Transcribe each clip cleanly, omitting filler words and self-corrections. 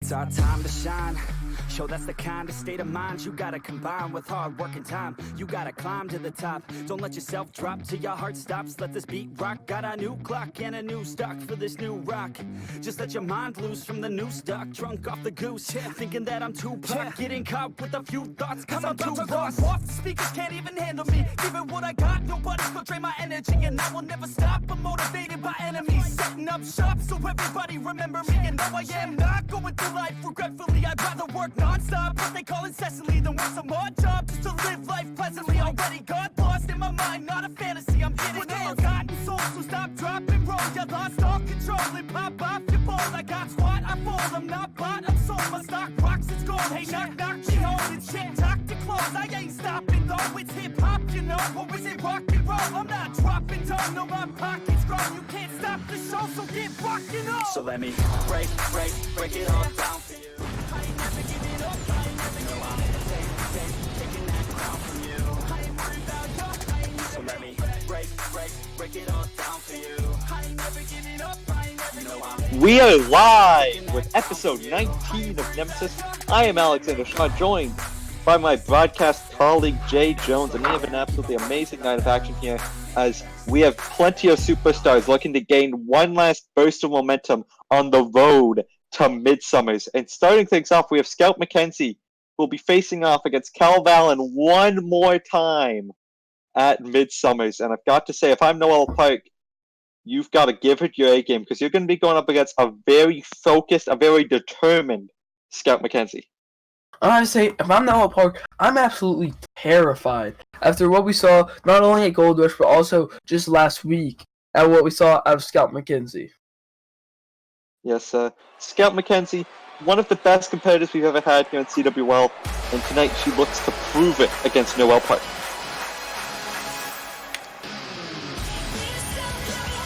It's our time to shine. Show that's the kind of state of mind you gotta combine with hard work and time. You gotta climb to the top. Don't let yourself drop till your heart stops. Let this beat rock. Got a new clock and a new stock for this new rock. Just let your mind loose from the new stock. Drunk off the goose, thinking that I'm too pop. Getting caught with a few thoughts cause I'm too lost. Off the speakers can't even handle me. Giving what I got, nobody's gonna drain my energy. And I will never stop, I'm motivated by enemies. Setting up shop so everybody remember me. And no, I am not going through life regretfully. I'd rather work non-stop, what they call incessantly, than work some odd job just to live life pleasantly. Already got lost in my mind, not a fantasy, I'm getting there. Forgotten soul, so stop, drop, and roll. You lost all control and pop off your ball. I got squat, I fold, I'm not bought, I'm sold. My stock rocks, it's gold. Hey, knock, knock, she holding shit, talk to close. I ain't stopping though, it's hip-hop, you know. Or is it rock and roll? I'm not dropping down, no, my pocket's grown. You can't stop the show, so get rockin' on. So let me break it all down for you. I ain't never giving up, I ain't never giving up. Taking that crown from you. I ain't worried about you, I ain't never. So let me break it all down for you. I ain't never giving up, I ain't never giving up. We are live with episode 19 of Nemesis. I am Alexander Shaw, joined by my broadcast colleague Jay Jones, and we have an absolutely amazing night of action here as we have plenty of superstars looking to gain one last burst of momentum on the road to Midsummers. And starting things off, we have Scout McKenzie, who will be facing off against Cal Valen one more time at Midsummers. And I've got to say, if I'm Noel Park, you've got to give it your A game, because you're going to be going up against a very focused, a very determined Scout McKenzie. I have to say, if I'm Noel Park, I'm absolutely terrified after what we saw not only at Gold Rush, but also just last week at what we saw out of Scout McKenzie. Yes, Scout McKenzie, one of the best competitors we've ever had here in CWL, and tonight she looks to prove it against Noel Park.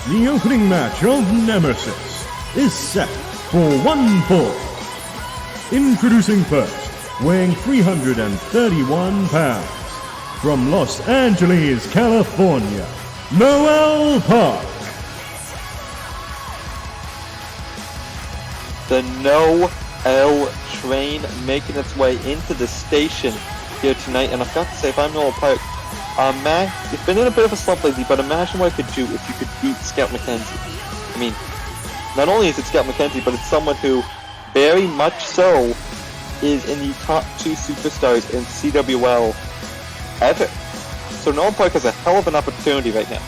The opening match of Nemesis is set for one fall. Introducing first, weighing 331 pounds, from Los Angeles, California, Noel Park. The No-L train making its way into the station here tonight, and I've got to say, if I'm Noel Park, it's been in a bit of a slump lately, but imagine what I could do if you could beat Scout McKenzie. I mean, not only is it Scout McKenzie, but it's someone who very much so is in the top 2 superstars in CWL ever. So Noel Park has a hell of an opportunity right now.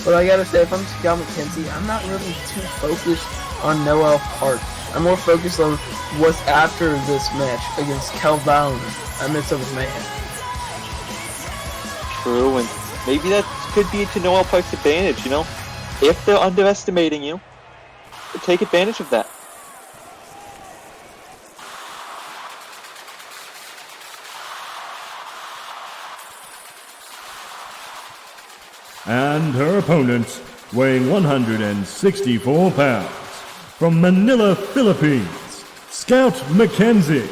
But I gotta say, if I'm Scout McKenzie, I'm not really too focused on Noel Park. I'm more focused on what's after this match against Cal Valen at Midsummer's Mayhem. True, and maybe that could be to Noel Park's advantage, you know? If they're underestimating you, take advantage of that. And her opponent, weighing 164 pounds, from Manila, Philippines, Scout McKenzie.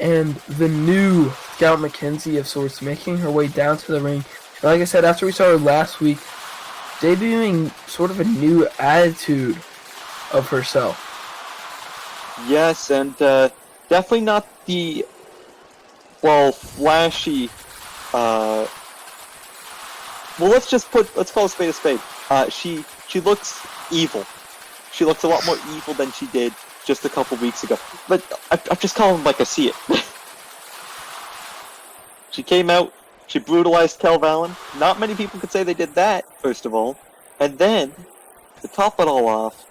And the new Scout McKenzie of sorts making her way down to the ring. And like I said, after we saw her last week, debuting sort of a new attitude of herself. Yes, and definitely not the, flashy, let's call a spade a spade. She looks evil. She looks a lot more evil than she did just a couple weeks ago. But I'm just calling like I see it. She came out, she brutalized Cal Valen. Not many people could say they did that, first of all. And then, to top it all off,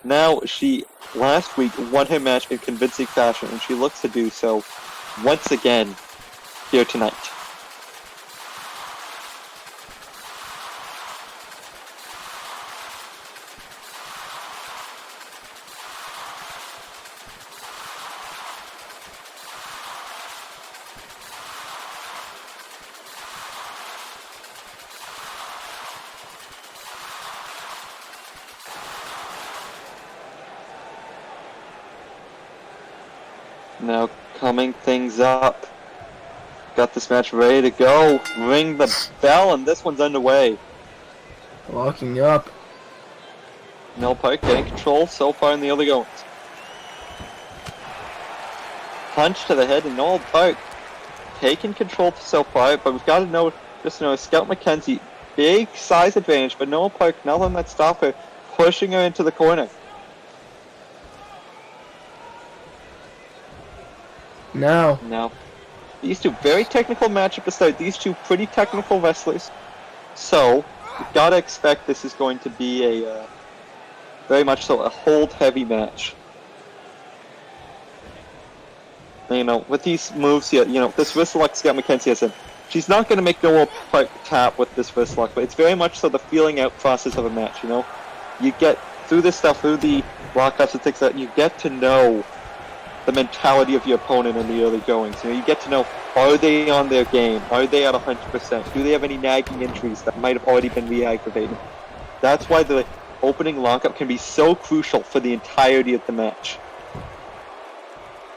now she, last week, won her match in convincing fashion, and she looks to do so once again here tonight. Now coming things up. Got this match ready to go. Ring the bell, and this one's underway. Locking up. Noah Park getting control so far in the early goings. Punch to the head, and Noah Park taking control so far, but we've got to know, Scout McKenzie, big size advantage, but Noah Park, now letting that stop her, pushing her into the corner. Now, these two, very technical matchup to start. These two pretty technical wrestlers. So, you've got to expect this is going to be a, very much so, a hold-heavy match. With these moves here, this wrist lock Scout McKenzie has in, she's not going to make Noah Park tap with this wrist lock, but it's very much so the feeling out process of a match, You get through this stuff, through the lockups and things like that, you get to know the mentality of your opponent in the early goings. You get to know, are they on their game? Are they at 100%? Do they have any nagging injuries that might have already been re-aggravated? That's why the opening lockup can be so crucial for the entirety of the match.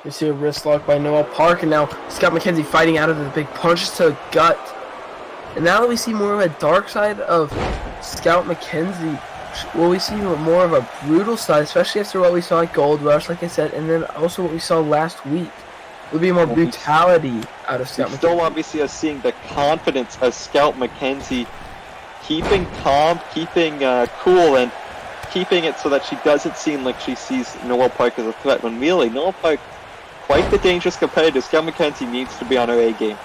You see a wrist lock by Noah Park, and now Scout McKenzie fighting out of the big punches to the gut. And now that we see more of a dark side of Scout McKenzie, will we see more of a brutal side, especially after what we saw at Gold Rush, like I said, and then also what we saw last week? Will be more brutality out of Scout McKenzie. Still obviously are seeing the confidence of Scout McKenzie, keeping calm, keeping cool, and keeping it so that she doesn't seem like she sees Noah Park as a threat, when really, Noah Park, quite the dangerous competitor. Scout McKenzie needs to be on her A game.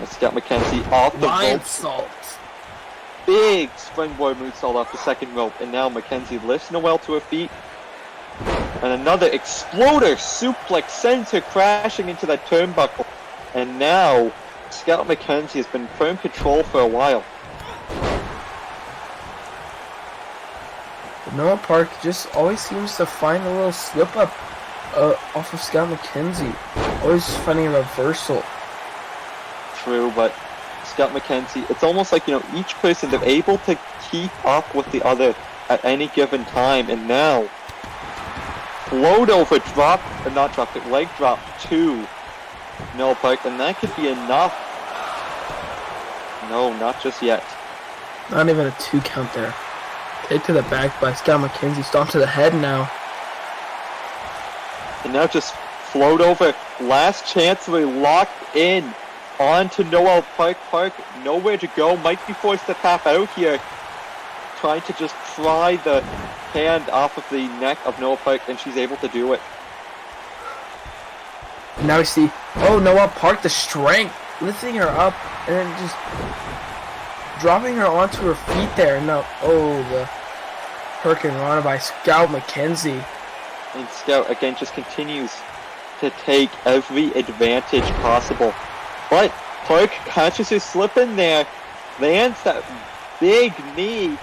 Scout McKenzie off the rope. Salt. Big springboard moonsault off the second rope, and now McKenzie lifts Noelle to her feet. And another exploder suplex sends her crashing into that turnbuckle. And now, Scout McKenzie has been in firm control for a while. Noah Park just always seems to find a little slip up off of Scout McKenzie. Always finding a reversal. True, but Scout McKenzie, it's almost like, each person, they're able to keep up with the other at any given time, and now, float over, leg drop to Noah Park, and that could be enough. No, not just yet. Not even a 2 count there. Kick to the back by Scout McKenzie, stomp to the head now. And now just float over, last chance to be locked in. On to Noah Park. Park, nowhere to go. Might be forced to tap out here. Trying to just pry the hand off of the neck of Noah Park, and she's able to do it. And now we see, Noah Park, the strength, lifting her up, and then just dropping her onto her feet there. No, the Hurricane Rana by Scout McKenzie. And Scout, again, just continues to take every advantage possible. But Park catches her slip in there, lands that big knee.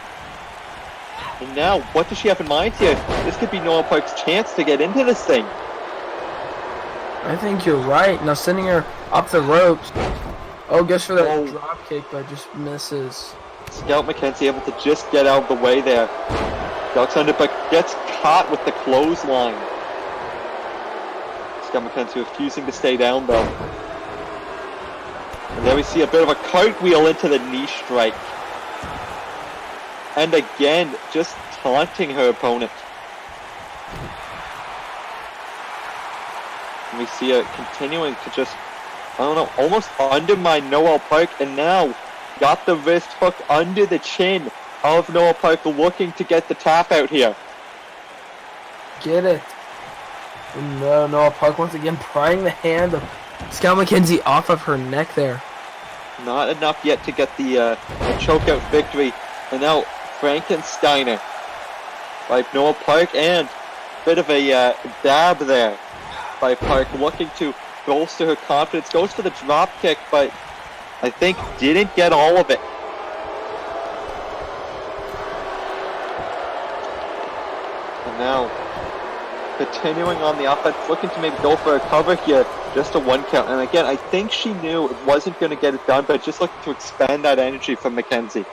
And now, what does she have in mind here? This could be Noah Park's chance to get into this thing. I think you're right. Now sending her up the ropes. Goes for that drop kick, but just misses. Scout McKenzie able to just get out of the way there. Ducks under, but gets caught with the clothesline. Scout McKenzie refusing to stay down, though. And then we see a bit of a cartwheel into the knee strike. And again, just taunting her opponent. And we see her continuing to just, almost undermine Noah Park. And now got the wrist hook under the chin of Noah Park, looking to get the tap out here. Get it. And Noah Park once again prying the hand of Scout McKenzie off of her neck there. Not enough yet to get the chokeout victory. And now Frankensteiner by Noah Park, and a bit of a dab there by Park, looking to bolster her confidence. Goes for the drop kick, but I think didn't get all of it. And now continuing on the offense, looking to maybe go for a cover here, just a 1 count. And again, I think she knew it wasn't going to get it done, but just looking to expand that energy from McKenzie.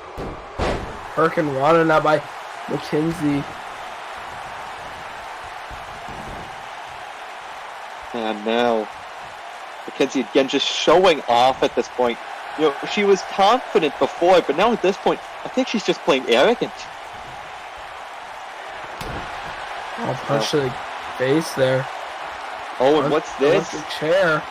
Hurricane Rana now by McKenzie. And now, Mackenzie again just showing off at this point. You know, she was confident before, but now at this point, I think she's just playing arrogant. I'll punch to the face there. Oh, and what's this? The chair.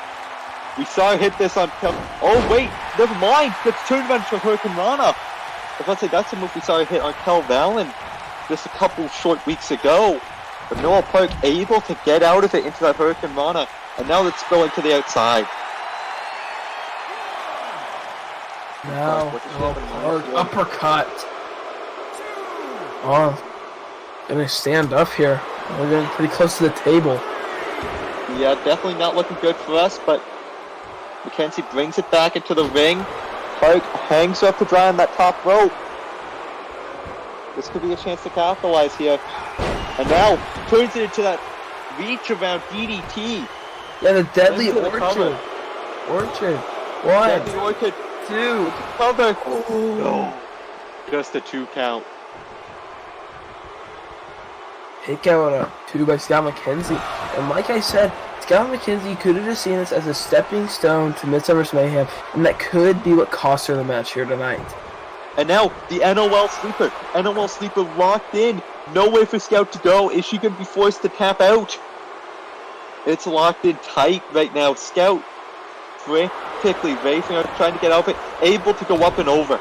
We saw her hit this on Kel. Oh, wait, never mind. Gets turned around to Hurricane Rana. I was about to say, that's a move we saw her hit on Kel Valen just a couple short weeks ago. But Noah Park able to get out of it into that Hurricane Rana. And now it's going to the outside. Now, Park uppercut. Oh, gonna stand up here. We're getting pretty close to the table. Yeah, definitely not looking good for us, but Mackenzie brings it back into the ring. Park hangs her up to dry on that top rope. This could be a chance to capitalize here. And now turns it into that reach around DDT. Yeah, the deadly Into the orchard. cover. Orchard. One, Deadly orchid. two. Cover. Oh. No. Just a 2 count. Pick out a 2 by Scott McKenzie. And like I said, Scott McKenzie could have just seen this as a stepping stone to Midsummer's Mayhem, and that could be what cost her the match here tonight. And now the NOL Sleeper. NOL Sleeper locked in. No way for Scout to go. Is she going to be forced to tap out? It's locked in tight right now. Scout frantically racing out, trying to get out of it. Able to go up and over.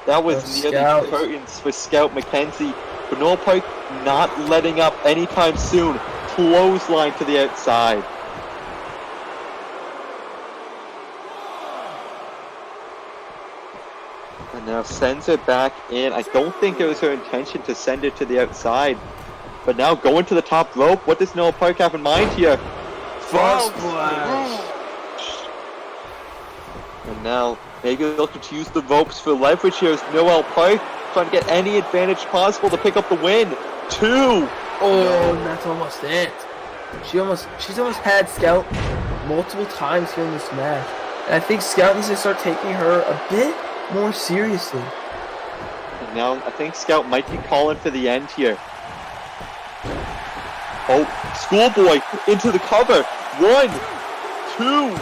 That was near the curtains for Scout McKenzie. But Noah Park not letting up anytime soon. Clothesline to the outside. And now sends it back in. I don't think it was her intention to send it to the outside. But now going to the top rope. What does Noah Park have in mind here? Frog splash. And now maybe looking to use the ropes for leverage here as Noel Park trying to get any advantage possible to pick up the win. 2. Oh, and that's almost it. She's almost had Scout multiple times here in this match. And I think Scout needs to start taking her a bit more seriously. And now I think Scout might be calling for the end here. Oh, Schoolboy into the cover. 1, 2.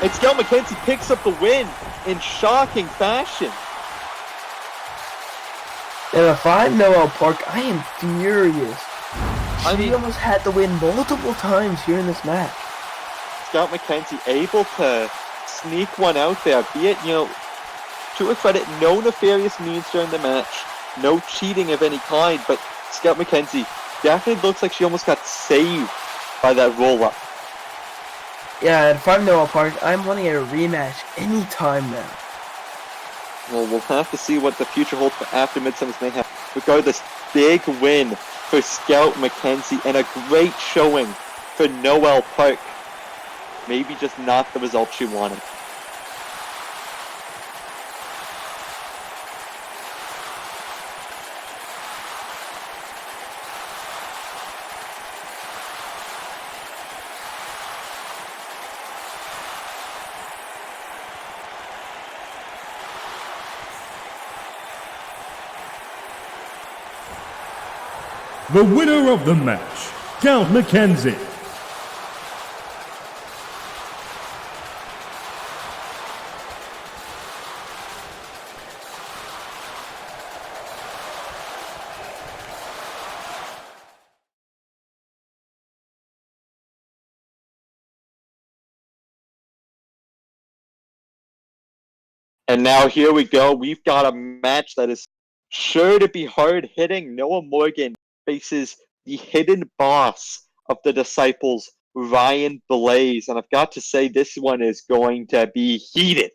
And Scout McKenzie picks up the win in shocking fashion. And if I'm Noel Park, I am furious. She almost had the win multiple times here in this match. Scout McKenzie able to sneak one out there, be it, to her credit, no nefarious means during the match, no cheating of any kind, but Scout McKenzie definitely looks like she almost got saved by that roll-up. Yeah, and if I'm Noel Park, I'm wanting a rematch anytime now. Well, we'll have to see what the future holds for after Midsummer's Mayhem. Regardless, big win for Scout McKenzie and a great showing for Noel Park. Maybe just not the result she wanted. The winner of the match, Scout McKenzie. And now here we go. We've got a match that is sure to be hard-hitting. Noah Morgan faces the hidden boss of the Disciples, Ryan Blaze. And I've got to say, this one is going to be heated.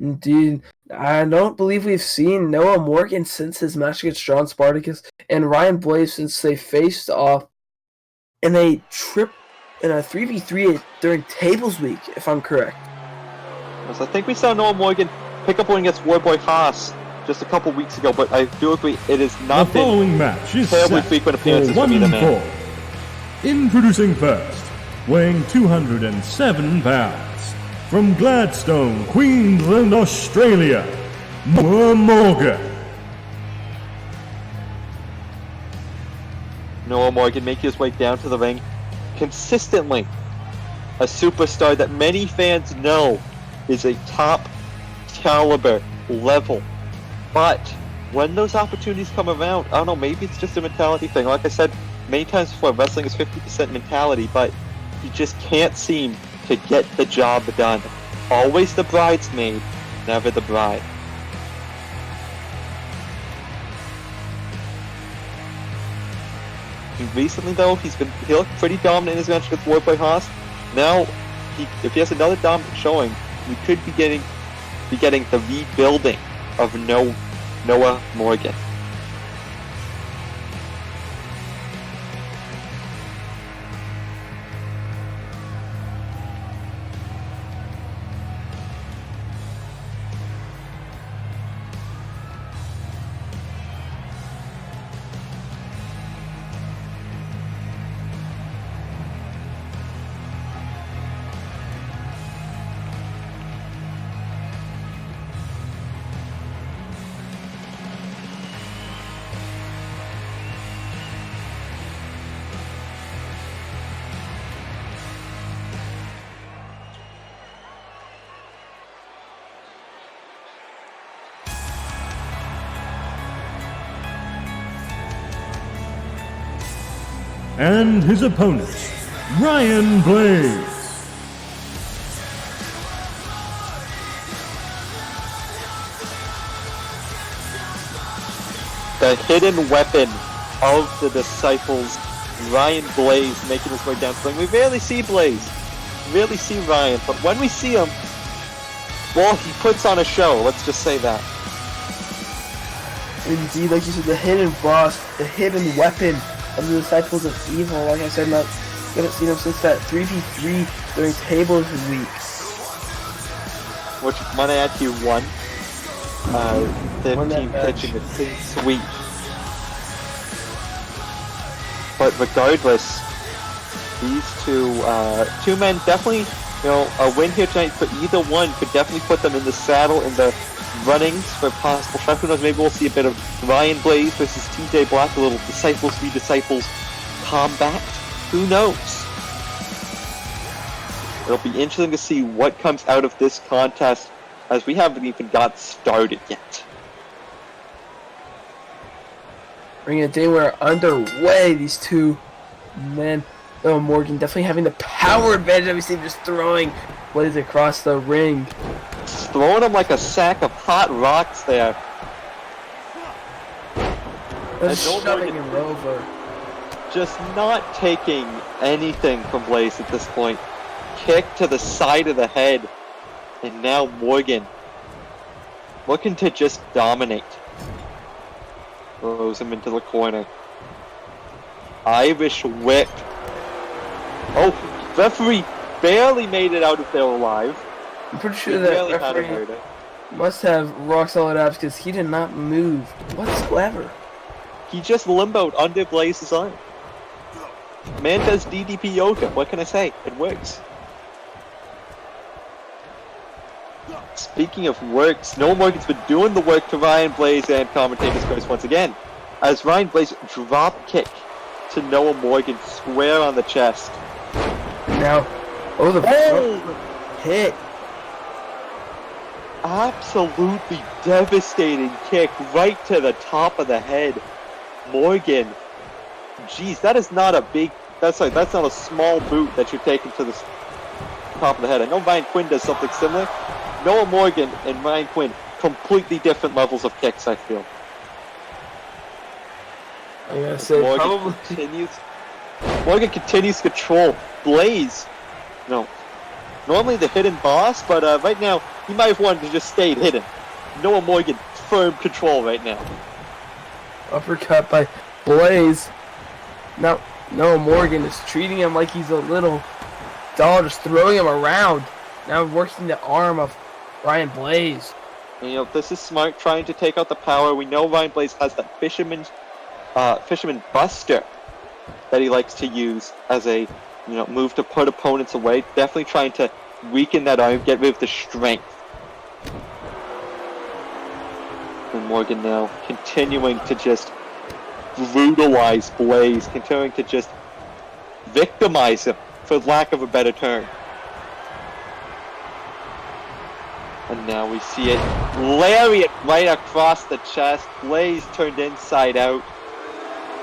Indeed. I don't believe we've seen Noah Morgan since his match against John Spartacus and Ryan Blaze since they faced off in a 3v3 during Tables Week, if I'm correct. So I think we saw Noah Morgan pick up one against Warboy Haas just a couple weeks ago, but I do agree it is not the following match is terribly set frequent for appearances for 1 either man. fall. Introducing first, weighing 207 pounds, from Gladstone, Queensland, Australia, Noah Morgan. Noah Morgan making his way down to the ring. Consistently a superstar that many fans know is a top caliber level. But when those opportunities come around, I don't know, maybe it's just a mentality thing. Like I said many times before, wrestling is 50% mentality, but he just can't seem to get the job done. Always the bridesmaid, never the bride. Recently, though, he looked pretty dominant in his match against Warboy Haas. Now, if he has another dominant showing, we could be getting the rebuilding of Noah Morgan. And his opponent, Ryan Blaze. The hidden weapon of the Disciples, Ryan Blaze, making his way down to the ring. We rarely see Blaze, rarely see Ryan, but when we see him, well, he puts on a show, let's just say that. Indeed, like you said, the hidden boss, the hidden weapon of the Disciples of Evil. Like I said, we haven't seen him since that 3v3 during Tables Week. Which, might I add, he won. The team pitching a clean sweep. But regardless, these two men definitely, a win here tonight for either one could definitely put them in the saddle in the runnings for possible shot. Who knows, maybe we'll see a bit of Ryan Blaze versus TJ Black, a little Disciples v Disciples combat. Who knows? It'll be interesting to see what comes out of this contest, as we haven't even got started yet. Ring of the Day, we're underway. These two men, Noah Morgan definitely having the power advantage that we see him just throwing Blaze across the ring. Throwing him like a sack of hot rocks there. Just shoving him over. Just not taking anything from Blaze at this point. Kick to the side of the head. And now Morgan looking to just dominate. Throws him into the corner. Irish whip. Oh, referee barely made it out of there alive. I'm pretty sure that referee must have rock solid abs because he did not move whatsoever. He just limboed under Blaze's arm. Man does DDP yoga. What can I say? It works. Speaking of works, Noah Morgan's been doing the work to Ryan Blaze and commentator's choice once again, as Ryan Blaze drop kick to Noah Morgan square on the chest. Now, hit. Absolutely devastating kick right to the top of the head. Morgan, jeez, that is not a big, that's not a small boot that you're taking to the top of the head. I know Ryan Quinn does something similar. Noah Morgan and Ryan Quinn, completely different levels of kicks, I feel. I gotta say, Morgan continues to control Blaze. Normally the hidden boss, but right now he might have wanted to just stay hidden. Noah Morgan, firm control right now. Uppercut by Blaze. Now Noah Morgan is treating him like he's a little doll, just throwing him around. Now working the arm of Ryan Blaze. And, this is smart, trying to take out the power. We know Ryan Blaze has that Fisherman Buster that he likes to use as a move to put opponents away. Definitely trying to weaken that arm, get rid of the strength. And Morgan now continuing to just brutalize Blaze, continuing to just victimize him, for lack of a better term. And now we see it. Lariat right across the chest. Blaze turned inside out.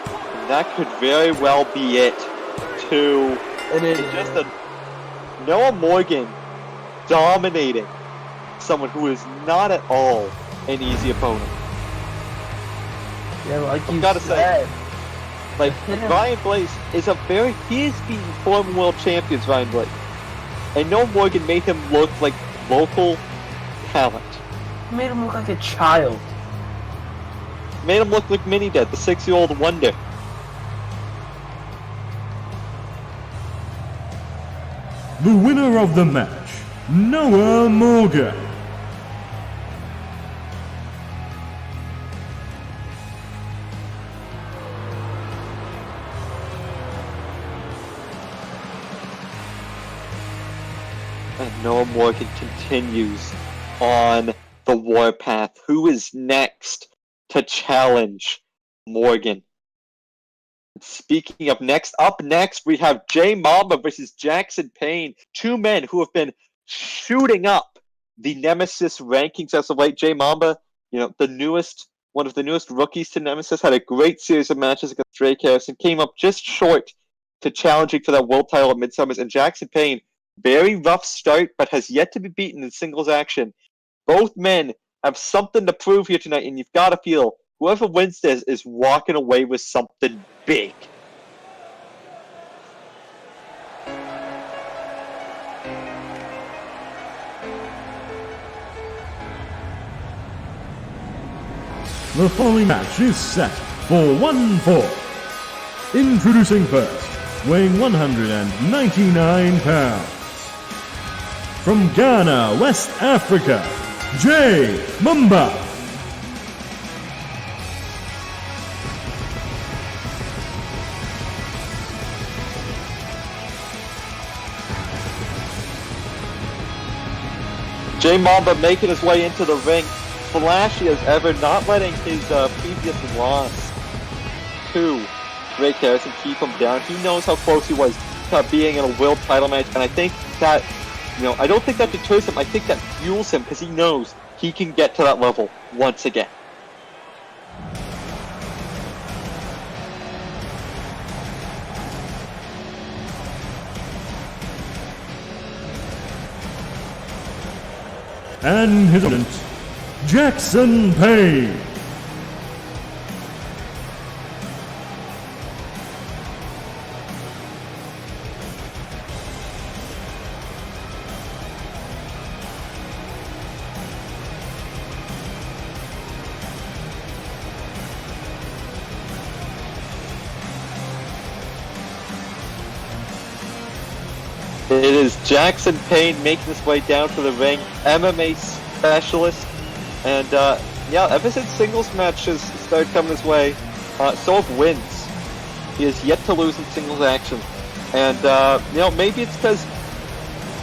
And that could very well be it, too. And it Just a Noah Morgan dominating someone who is not at all an easy opponent. Yeah, like you gotta said. Like, Ryan Blaze is he is beating former world champions, Ryan Blaze. And Noah Morgan made him look like local talent. He made him look like a child. Made him look like Mini Dead, the 6-year-old wonder. The winner of the match, Noah Morgan. And Noah Morgan continues on the warpath. Who is next to challenge Morgan? Speaking of next, up next we have J Mamba versus Jackson Payne. Two men who have been shooting up the Nemesis rankings as of late. J Mamba, one of the newest rookies to Nemesis, had a great series of matches against Drake Harrison, came up just short to challenging for that world title at Midsummers. And Jackson Payne, very rough start, but has yet to be beaten in singles action. Both men have something to prove here tonight, and you've got to feel whoever wins this is walking away with something big. The following match is set for 1 fall. Introducing first, weighing 199 pounds. From Ghana, West Africa, J Mamba. J Mamba making his way into the ring, flashy as ever, not letting his previous loss to Drake Harrison keep him down. He knows how close he was to being in a world title match, and I think that, I don't think that deters him. I think that fuels him because he knows he can get to that level once again. And his opponent, Jackson Payne. It is Jackson Payne making his way down to the ring, MMA specialist, and ever since singles matches started coming his way, so have wins. He has yet to lose in singles action, and maybe it's because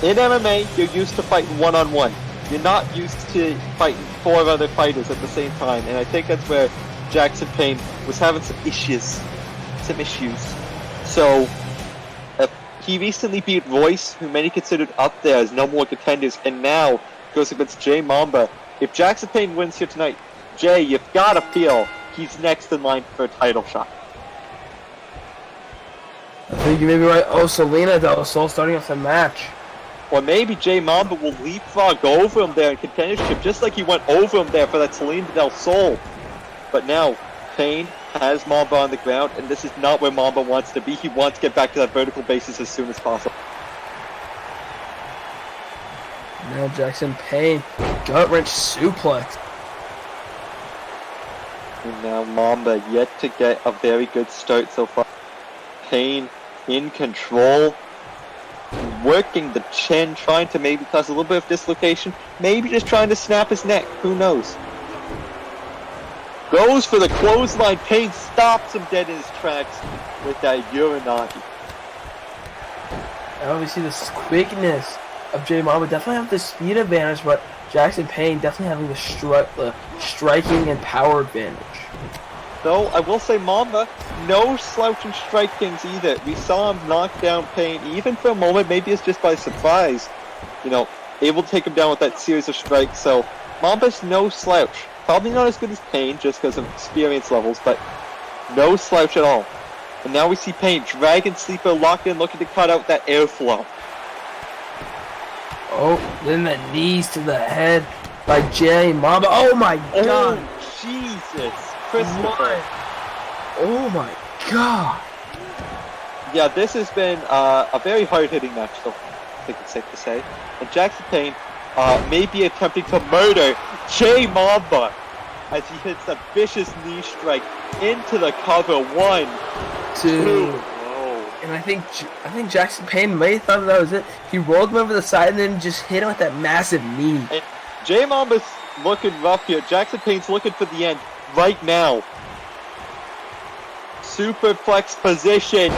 in MMA you're used to fighting one-on-one. You're not used to fighting 4 other fighters at the same time, and I think that's where Jackson Payne was having some issues. So, he recently beat Royce, who many considered up there as number 1 contenders, and now goes against J Mamba. If Jackson Payne wins here tonight, Jay, you've got to feel he's next in line for a title shot. I think you may be right. Oh, Selena Del Sol starting off the match. Or maybe J Mamba will leapfrog over him there in contendership, just like he went over him there for that Selena Del Sol. But now, Payne has Mamba on the ground, and this is not where Mamba wants to be. He wants to get back to that vertical basis as soon as possible. Now Jackson Payne, gut-wrench suplex. And now Mamba yet to get a very good start so far. Payne in control, working the chin, trying to maybe cause a little bit of dislocation, maybe just trying to snap his neck, who knows. Goes for the clothesline. Payne stops him dead in his tracks with that Uranagi. Now we see the quickness of J Mamba. Definitely have the speed advantage, but Jackson Payne definitely having the striking and power advantage. Though, I will say Mamba, no slouch in Strike Kings either. We saw him knock down Pain, even for a moment, maybe it's just by surprise. You know, able to take him down with that series of strikes, so Mamba's no slouch. Probably not as good as Pain, just because of experience levels, but no slouch at all. And now we see Pain, Dragon Sleeper locked in, looking to cut out that airflow. Oh, then the knees to the head by J Mamba. Oh my god! Oh, Jesus! Christopher. Oh my god! Yeah, this has been a very hard-hitting match, though, I think it's safe to say. And Jackson Payne may be attempting to murder J Mamba as he hits a vicious knee strike into the cover. 1, 2. Whoa. And I think Jackson Payne may have thought that was it. He rolled him over the side and then just hit him with that massive knee. And J Mamba's looking rough here. Jackson Payne's looking for the end right now. Superplex position.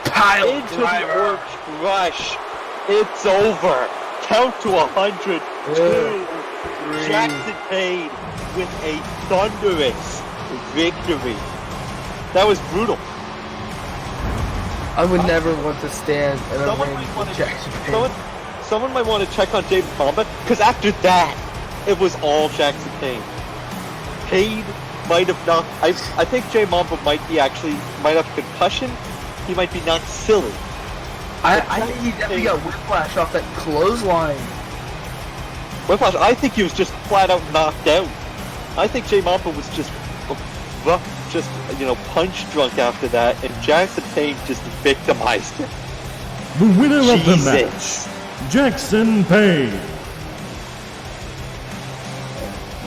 Pile into driver. the orange brush. It's over. Count to 100. 2. Jackson Payne with a thunderous victory. That was brutal. I would never want to stand in a Someone ring might want with to Jackson Payne. someone might want to check on James Mamba, because after that, it was all Jackson Payne. Payne might have knocked. I think J Mamba might have a concussion. He might be knocked silly. I think he definitely got whiplash off that clothesline. Whiplash, I think he was just flat out knocked out. I think J Mamba was just punch drunk after that, and Jackson Payne just victimized him. The winner of the match, Jackson Payne.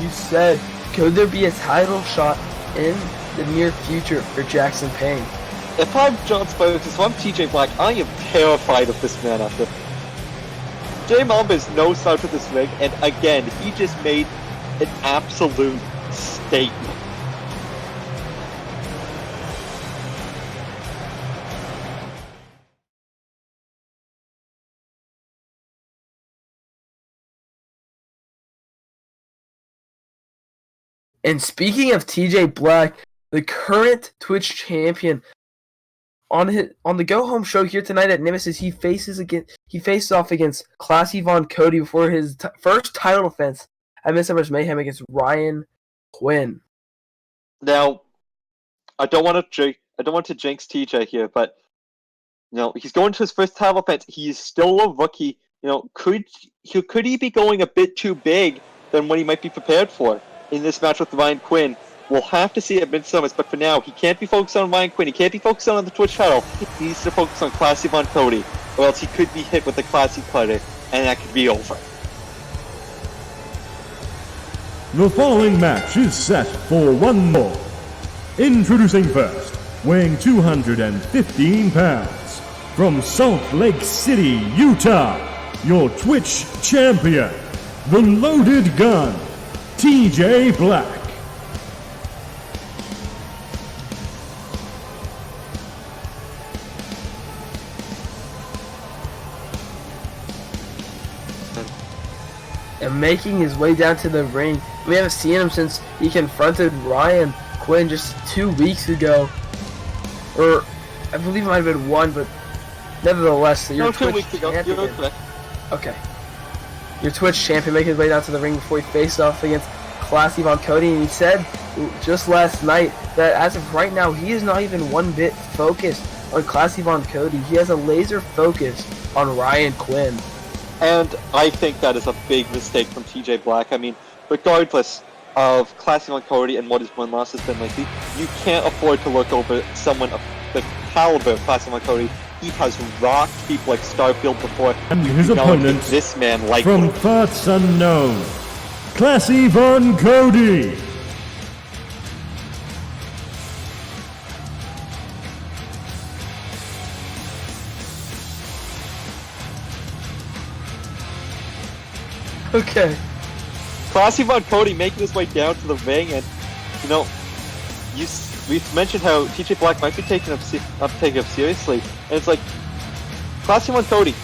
You said, could there be a title shot in the near future for Jackson Payne? If I'm John Spokes, if I'm TJ Black, I am terrified of this man after. J Mamba is no slouch with this ring, and again, he just made an absolute statement. And speaking of TJ Black, the current Twitch champion, on the go home show here tonight at Nemesis, he faces off against Classy Von Cody before his first title defense at Midsummer's Mayhem against Ryan Quinn. Now, I don't want to jinx TJ here, but he's going to his first title defense. He's still a rookie. Could he be going a bit too big than what he might be prepared for in this match with Ryan Quinn? We'll have to see at Midsummers, but for now, he can't be focused on Ryan Quinn. He can't be focused on the Twitch title. He needs to focus on Classy Von Cody, or else he could be hit with the Classy Cutter, and that could be over. The following match is set for one more. Introducing first, weighing 215 pounds, from Salt Lake City, Utah, your Twitch champion, the Loaded Gun, TJ Black. And making his way down to the ring. We haven't seen him since he confronted Ryan Quinn just 2 weeks ago. Or, I believe it might have been 1, but nevertheless, your Twitch 2 weeks ago. champion. You're correct. Okay. Your Twitch champion making his way down to the ring before he faced off against Classy Von Cody, and he said just last night that as of right now, he is not even one bit focused on Classy Von Cody. He has a laser focus on Ryan Quinn. And I think that is a big mistake from TJ Black. I mean, regardless of Classy Von Cody and what his win-loss has been lately, you can't afford to look over someone of the caliber of Classy Von Cody. He has rocked people like Starfield before. And his opponent, this man like from parts unknown, Classy Von Cody. Okay. Classy Von Cody making his way down to the ring, and we've mentioned how TJ Black might be taking him seriously, and it's like Classy Von Cody,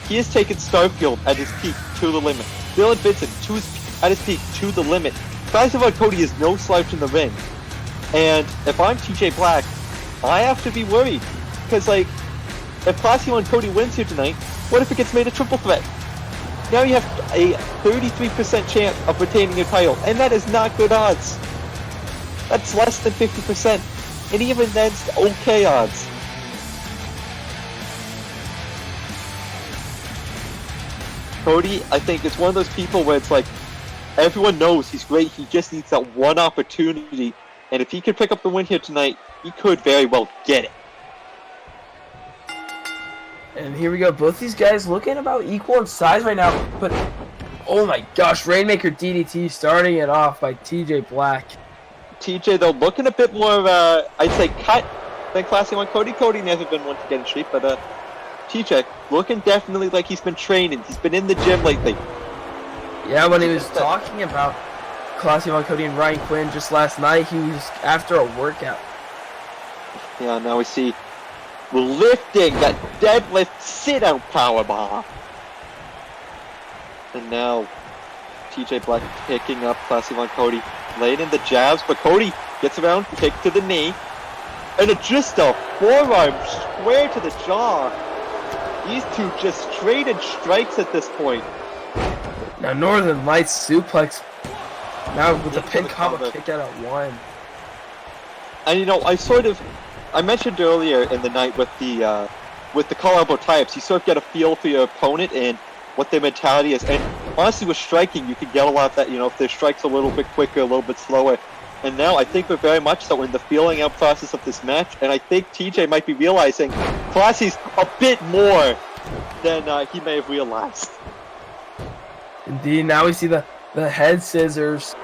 he has taken Starfield at his peak to the limit. Dylan Vincent at his peak to the limit. Classy Von Cody is no slouch in the ring. And if I'm TJ Black, I have to be worried. Because, like, if Classy 1 Cody wins here tonight, what if it gets made a triple threat? Now you have a 33% chance of retaining your title, and that is not good odds. That's less than 50%, and even that's okay odds. Cody, I think, is one of those people where it's like, everyone knows he's great, he just needs that one opportunity, and if he could pick up the win here tonight, he could very well get it. And here we go. Both these guys looking about equal in size right now. But, oh my gosh, Rainmaker DDT starting it off by TJ Black. TJ, though, looking a bit more, I'd say, cut than Classy 1 Cody. Cody never been one to get in shape, but TJ looking definitely like he's been training. He's been in the gym lately. Yeah, when he was talking about Classy 1 Cody and Ryan Quinn just last night, he was after a workout. Yeah, now we see lifting that deadlift sit-out powerbomb. And now TJ Black picking up Classy 1 Cody, laying in the jabs, but Cody gets around, kick to the knee, and just a forearm square to the jaw. These two just traded strikes at this point. Now Northern Lights suplex, now with the pin combo kick out at 1. And you know, I mentioned earlier in the night with the collar elbow tie-ups, you sort of get a feel for your opponent and what their mentality is. And honestly, with striking, you can get a lot of that, you know, if their strike's a little bit quicker, a little bit slower. And now I think we're very much so in the feeling out process of this match, and I think TJ might be realizing Classy's a bit more than he may have realized. Indeed, now we see the head scissors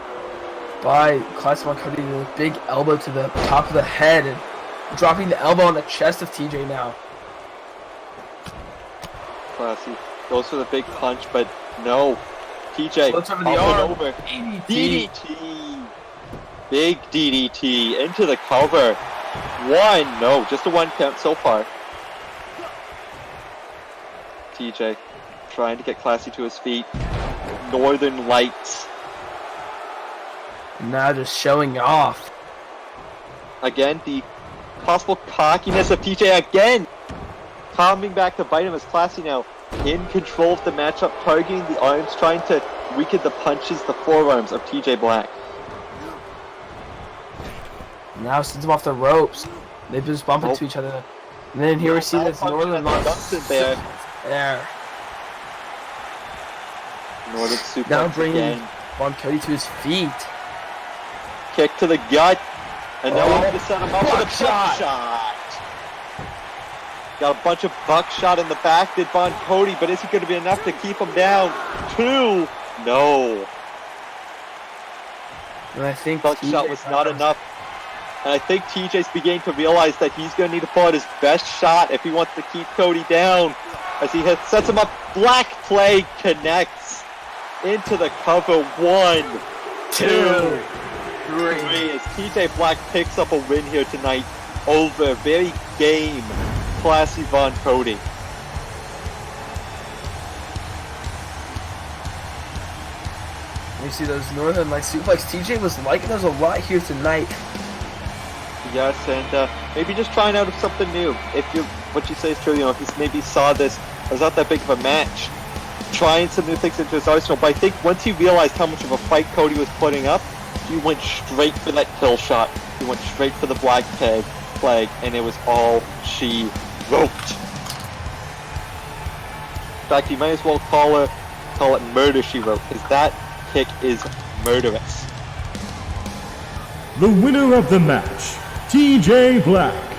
by Classy 1 Cody with a big elbow to the top of the head and dropping the elbow on the chest of TJ now. Classy goes for the big punch, but no. TJ floats over the arm. Over. DDT. Big DDT into the cover. No, just a 1 count so far. TJ trying to get Classy to his feet. Northern Lights. Now just showing off. Again, the possible cockiness of TJ again. Coming back to bite him as Classy now in control of the matchup, targeting the arms, trying to weaken the punches, the forearms of TJ Black. Now sends him off the ropes. They've just bumped into each other. And then here we see this Northern Lights. There. Northern suplex now bringing again. Cody to his feet. Kick to the gut. And now we're going to set him up with a buckshot. Got a bunch of buckshot in the back, did Bon Cody, but is it going to be enough to keep him down? 2. No. And I think buckshot was not enough. And I think TJ's beginning to realize that he's going to need to pull out his best shot if he wants to keep Cody down. As he sets him up, Black Plague connects into the cover. 1, 2, 3. As TJ Black picks up a win here tonight over very game Classy Von Cody. We see those Northern Lights suplex. TJ was liking those a lot here tonight. Yes, and maybe just trying out something new. If what you say is true, you know, if he maybe saw this as not that big of a match, trying some new things into his arsenal. But I think once he realized how much of a fight Cody was putting up, he went straight for that kill shot. He went straight for the Black Plague, and it was all she wrote. In fact, you might as well call it Murder She Wrote, because that kick is murderous. The winner of the match, TJ Black.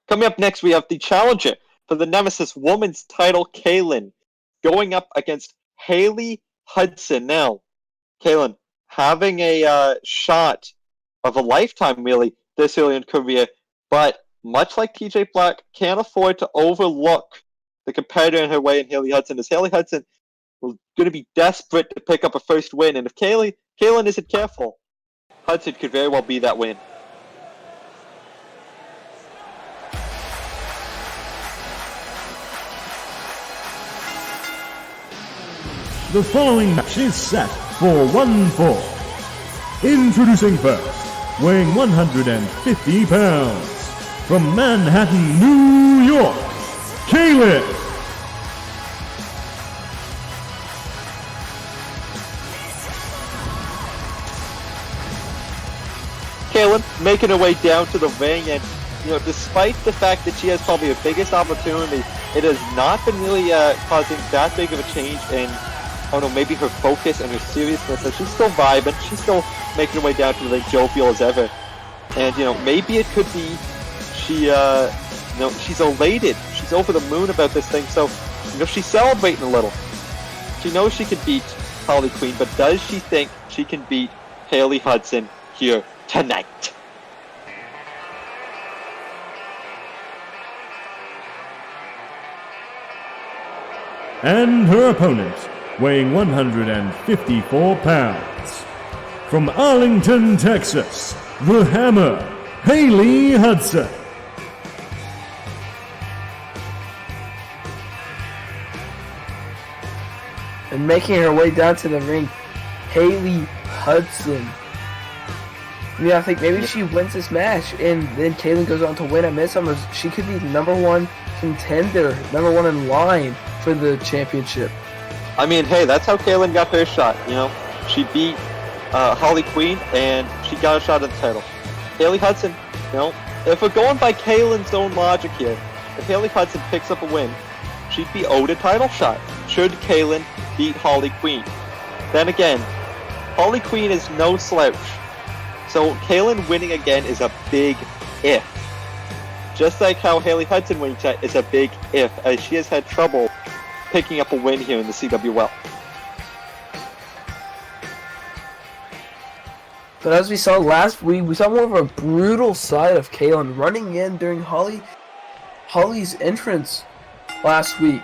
Coming up next, we have the challenger for the Nemesis Women's title, Kaylin, going up against Haley Hudson. Now, Kaylin, having a shot of a lifetime, really, this early in career, but much like TJ Black, can't afford to overlook the competitor in her way in Haley Hudson, as Haley Hudson was going to be desperate to pick up a first win, and if Kaylin isn't careful, Hudson could very well be that win. The following match is set for one fall. Introducing first, weighing 150 pounds, from Manhattan, New York, Kaylin. Kaylin making her way down to the ring, and despite the fact that she has probably her biggest opportunity, it has not been really causing that big of a change in, I don't know, maybe her focus and her seriousness. So she's still vibing, she's still making her way down to the ring, jovial as ever. And maybe it could be she's elated, she's over the moon about this thing. So she's celebrating a little. She knows she can beat Holly Queen, but does she think she can beat Haley Hudson here tonight? And her opponent, weighing 154 pounds, from Arlington, Texas, the Hammer, Haley Hudson. And making her way down to the ring, Haley Hudson. I think maybe she wins this match, and then Kaylin goes on to win at Midsummer. She could be the #1 contender, #1 in line for the championship. I mean, hey, that's how Kaylin got her shot. She beat Holly Queen, and she got a shot at the title. Haley Hudson, if we're going by Kaylin's own logic here, if Haley Hudson picks up a win, she'd be owed a title shot should Kaylin beat Holly Queen. Then again, Holly Queen is no slouch, so Kaylin winning again is a big if. Just like how Haley Hudson winning is a big if, as she has had trouble picking up a win here in the CWL. But as we saw last week, we saw more of a brutal side of Kaylin running in during Holly's entrance last week.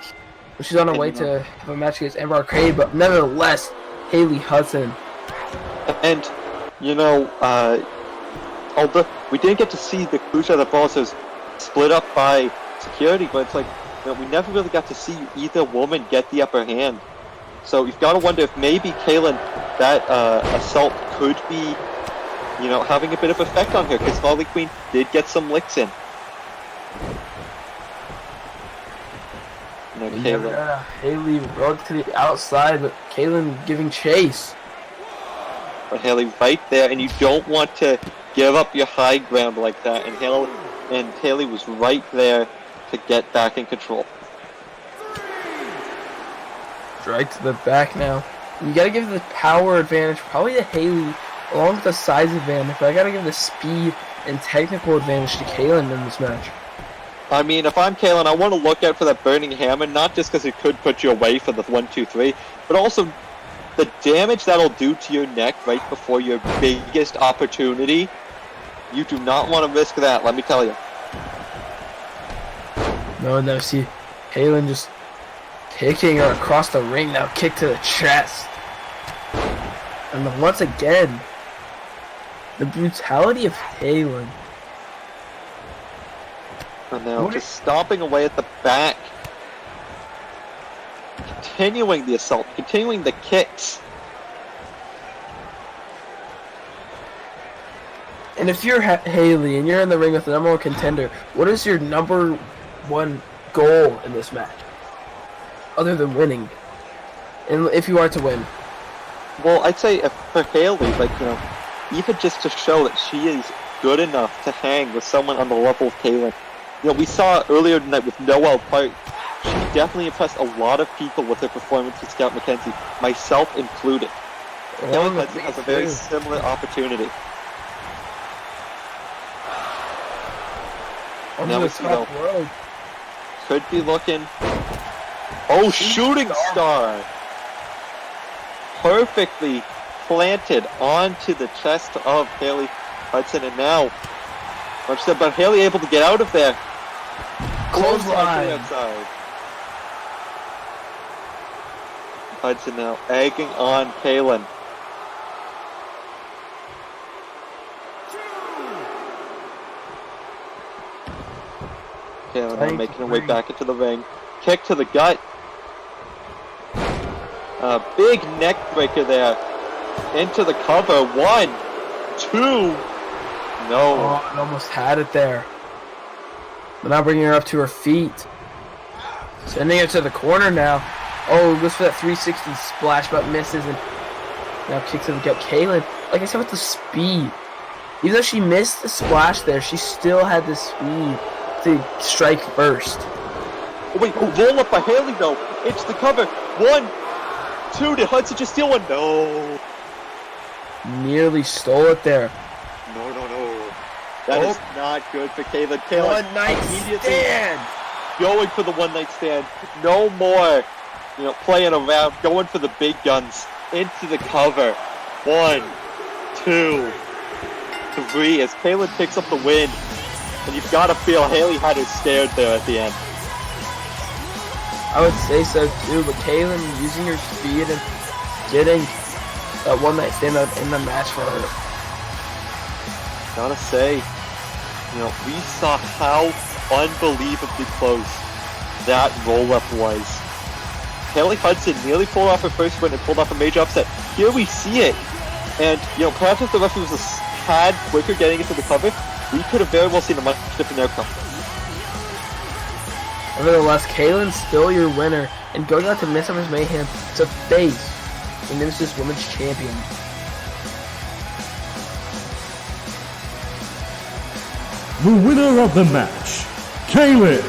She's on her way to have a match against Amber Arcade, but nevertheless, Haley Hudson. And, although we didn't get to see the Cruise of the Bosses split up by security, but it's like, we never really got to see either woman get the upper hand. So you've got to wonder if maybe Kaylin, that assault could be, having a bit of effect on her, because Holly Queen did get some licks in. Haley rode to the outside, but Kaylin giving chase. But Haley right there, and you don't want to give up your high ground like that, and Haley was right there to get back in control. Right to the back now. You gotta give the power advantage probably to Haley, along with the size advantage, but I gotta give the speed and technical advantage to Kaylin in this match. I mean, if I'm Kaylin, I want to look out for that burning hammer, not just because it could put you away for the 1, 2, 3, but also the damage that'll do to your neck right before your biggest opportunity. You do not want to risk that, let me tell you. No, see, Kaylin just kicking her across the ring now, kick to the chest. And then once again, the brutality of Kaylin. And now just stomping away at the back. Continuing the assault, continuing the kicks. And if you're Haley and you're in the ring with the #1 contender, what is your #1 goal in this match? Other than winning. And if you are to win. Well, I'd say for Haley, even just to show that she is good enough to hang with someone on the level of Kaylin. We saw earlier tonight with Noelle Park, she definitely impressed a lot of people with her performance with Scout McKenzie, myself included. Haley Hudson has a very similar opportunity. Now we see though, could be looking. Oh, shooting star! Perfectly planted onto the chest of Haley Hudson, and now Much said, but Haley able to get out of there. Clothesline. Outside. Hudson now egging on Kaylin. Kaylin now making her way back into the ring. Kick to the gut. Big neck breaker there. Into the cover. 1, 2. No. Oh, it almost had it there. But now bringing her up to her feet. Sending her to the corner now. Oh, goes for that 360 splash, but misses. And now kicks to the gut. Kaylin, like I said, with the speed. Even though she missed the splash there, she still had the speed to strike first. Oh, wait, roll up by Haley though. It's the cover. 1, 2. Did Hudson just steal one? No. Nearly stole it there. No. That is not good for Kaylin. Kaylin One night stand. Going for the one night stand. No more, playing around. Going for the big guns. Into the cover. 1, 2, 3. As Kaylin picks up the win. And you've got to feel Haley had her scared there at the end. I would say so too, but Kaylin using her speed and getting that one night stand in the match for her. Gotta say, we saw how unbelievably close that roll-up was. Haley Hudson nearly pulled off her first win and pulled off a major upset. Here we see it. And, perhaps if the referee was a tad quicker getting into the cover, we could have very well seen a much different outcome. Nevertheless, Kaylin's still your winner, and going on to Midsummer's Mayhem to face the Nemesis Women's Champion. The winner of the match, Kaylin.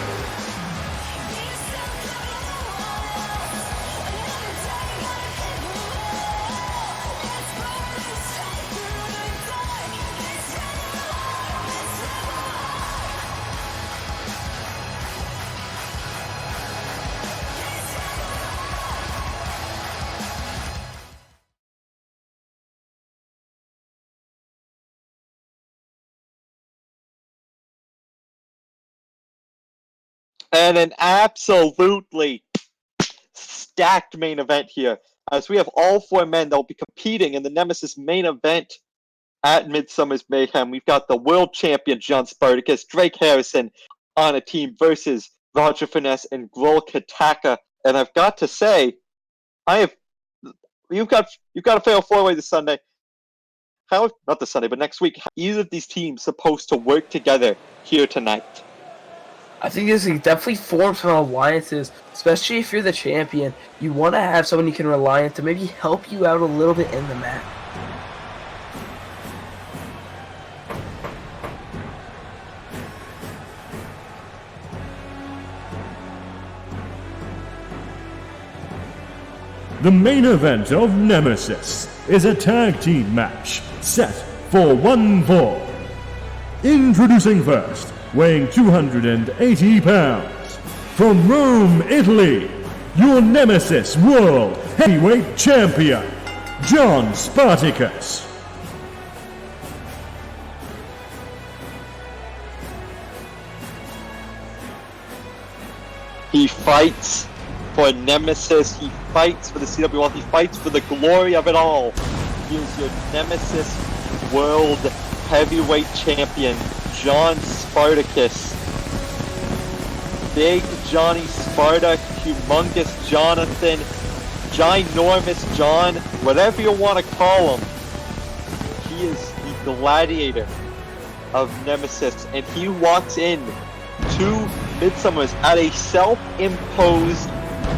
And an absolutely stacked main event here, as we have all 4 men that will be competing in the Nemesis main event at Midsummer's Mayhem. We've got the world champion John Spartacus, Drake Harrison on a team versus Roger Finesse and Grol Kataka. And I've got to say, you've got a fatal 4-way this Sunday. Not this Sunday, but next week. How either of these teams supposed to work together here tonight? I think this can definitely form some alliances, especially if you're the champion. You want to have someone you can rely on to maybe help you out a little bit in the match. The main event of Nemesis is a tag team match set for 1 fall. Introducing first, weighing 280 pounds, from Rome, Italy, your Nemesis World Heavyweight Champion, John Spartacus. He fights for Nemesis, he fights for the CWL, he fights for the glory of it all. He is your Nemesis World Heavyweight Champion, John Spartacus. Big Johnny Sparta, Humongous Jonathan, Ginormous John, whatever you want to call him. He is the gladiator of Nemesis, and he walks in to Midsummer's at a self-imposed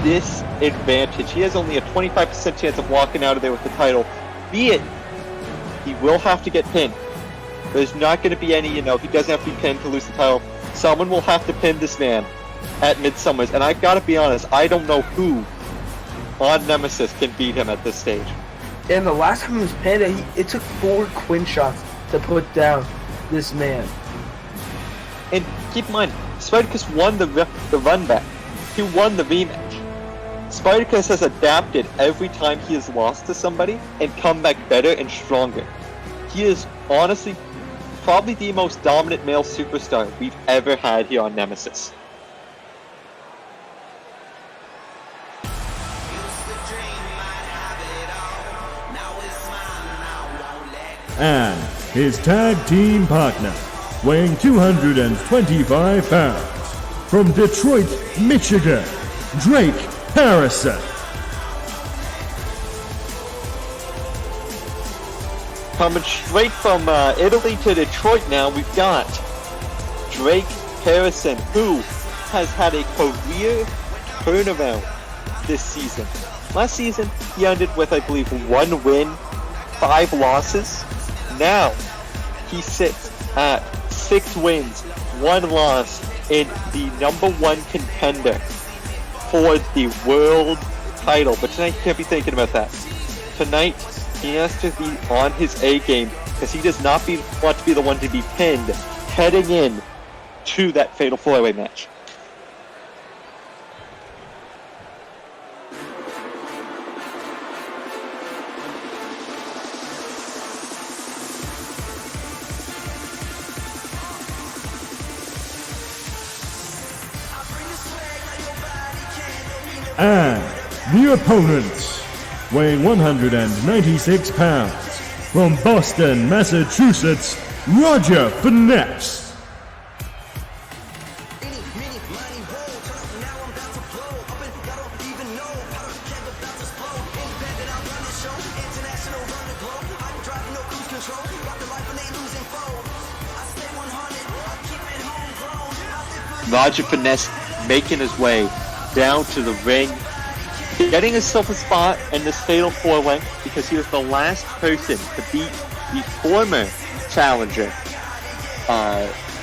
disadvantage. He has only a 25% chance of walking out of there with the title. Be it, he will have to get pinned. There's not going to be any, he doesn't have to be pinned to lose the title. Someone will have to pin this man at Midsummer's, and I've got to be honest, I don't know who on Nemesis can beat him at this stage. And the last time he was pinned, it took 4 Quinn shots to put down this man. And keep in mind, Spartacus won the run back. He won the rematch. Spartacus has adapted every time he has lost to somebody and come back better and stronger. He is honestly probably the most dominant male superstar we've ever had here on Nemesis. And his tag team partner, weighing 225 pounds, from Detroit, Michigan, Drake Harrison. Coming straight from Italy to Detroit now, we've got Drake Harrison, who has had a career turnaround this season. Last season, he ended with, I believe, 1 win, 5 losses. Now, he sits at 6 wins, 1 loss in the #1 contender for the world title. But tonight, he can't be thinking about that. Tonight, he has to be on his A game because he does not want to be the one to be pinned heading in to that fatal 4-way match. And the opponents, weighing 196 pounds, from Boston, Massachusetts, Roger Finesse. Roger Finesse making his way down to the ring, getting himself a spot in this fatal 4-way because he was the last person to beat the former challenger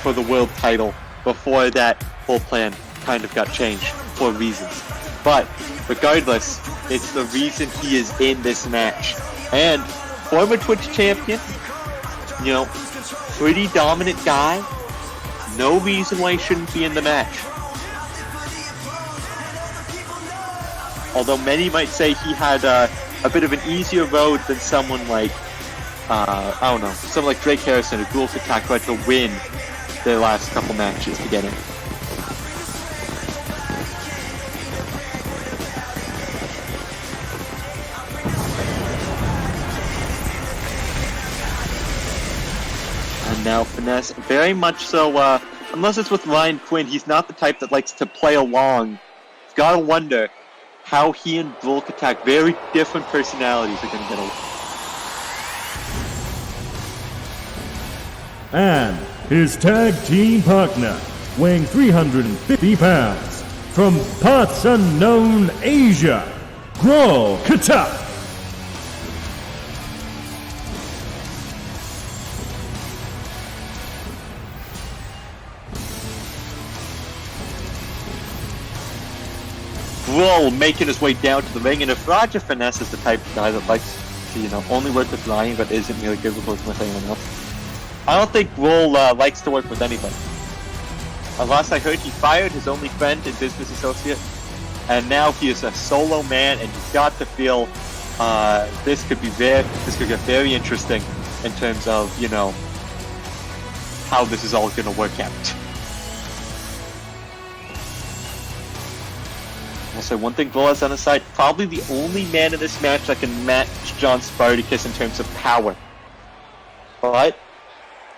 for the world title before that whole plan kind of got changed for reasons. But regardless, it's the reason he is in this match. And former Twitch champion, you know, pretty dominant guy, no reason why he shouldn't be in the match. Although many might say he had a bit of an easier road than someone like, I don't know, someone like Drake Harrison or Ghoul Attack who had to win their last couple matches to get in. And now Finesse, very much so, unless it's with Ryan Quinn, he's not the type that likes to play along. You've gotta wonder how he and Bulk Attack, very different personalities, are going to get along. And his tag team partner, weighing 350 pounds, from parts unknown Asia, Gro Katak. Bro making his way down to the ring, and if Roger Finesse is the type of guy that likes to, you know, only work with Ryan but isn't really good with working with anyone else, I don't think Roll likes to work with anybody. Last I heard, he fired his only friend and business associate, and now he is a solo man, and you've got to feel this could get very interesting in terms of, you know, how this is all going to work out. Also, one thing Bull has on his side, probably the only man in this match that can match John Spartacus in terms of power. But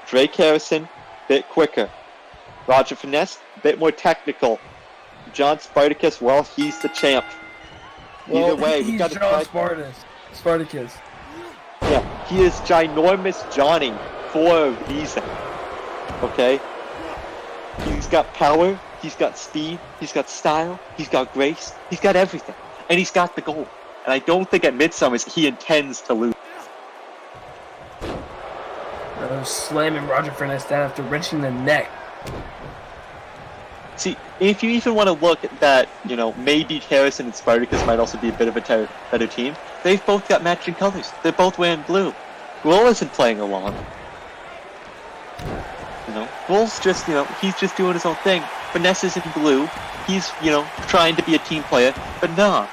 Drake Harrison, a bit quicker. Roger Finesse, a bit more technical. John Spartacus, well, he's the champ. Either way, we got to try. Spartacus. Yeah, he is ginormous Johnny for a reason. Okay? He's got power. He's got speed, he's got style, he's got grace, he's got everything. And he's got the goal. And I don't think at Midsummers he intends to lose. Slamming Roger Finesse down after wrenching the neck. See, if you even want to look at that, you know, maybe Harrison and Spartacus might also be a bit of a better team. They've both got matching colors. They're both wearing blue. Will isn't playing along. You know, Bull's just, you know, he's just doing his own thing. Finesse is in blue. He's, you know, trying to be a team player, but nah.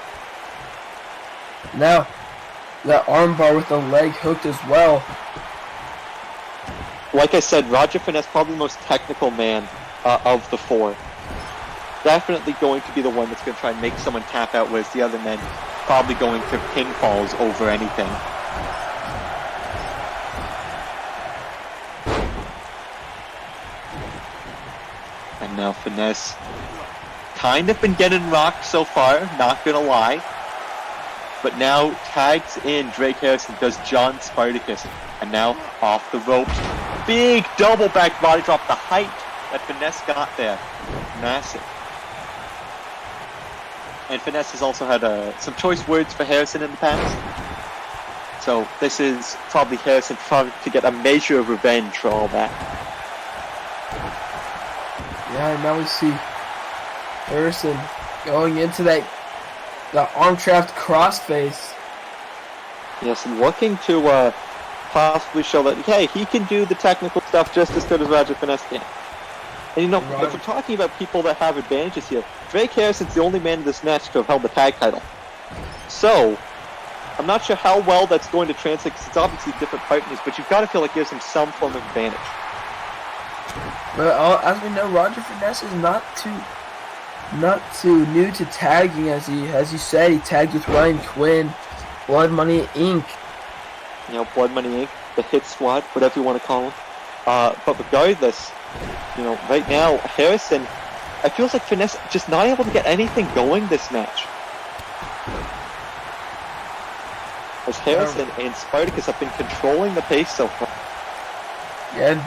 Now, that armbar with the leg hooked as well. like I said, Roger Finesse probably the most technical man of the four. Definitely going to be the one that's going to try and make someone tap out, whereas the other men probably going to pinfalls over anything. And now Finesse kind of been getting rocked so far, not gonna lie. But now tags in Drake Harrison, does John Spartacus. And now off the ropes. Big double back body drop, the height that Finesse got there. Massive. And Finesse has also had some choice words for Harrison in the past. So this is probably Harrison trying to get a measure of revenge for all that. Yeah, and now we see Harrison going into the arm trapped crossface. Yes, and looking to possibly show that, hey, he can do the technical stuff just as good as Roger Finesse can. And you know, if we're talking about people that have advantages here, Drake Harrison's the only man in this match to have held the tag title. So, I'm not sure how well that's going to translate, because it's obviously different partners, but you've got to feel like it gives him some form of advantage. But as we know, Roger Finesse is not too new to tagging, as you said, he tagged with Ryan Quinn, Blood Money Inc. You know, Blood Money Inc., the Hit Squad, whatever you want to call them. But regardless, you know, right now, Harrison, I feel like Finesse just not able to get anything going this match. As Harrison and Spartacus have been controlling the pace so far. Yeah,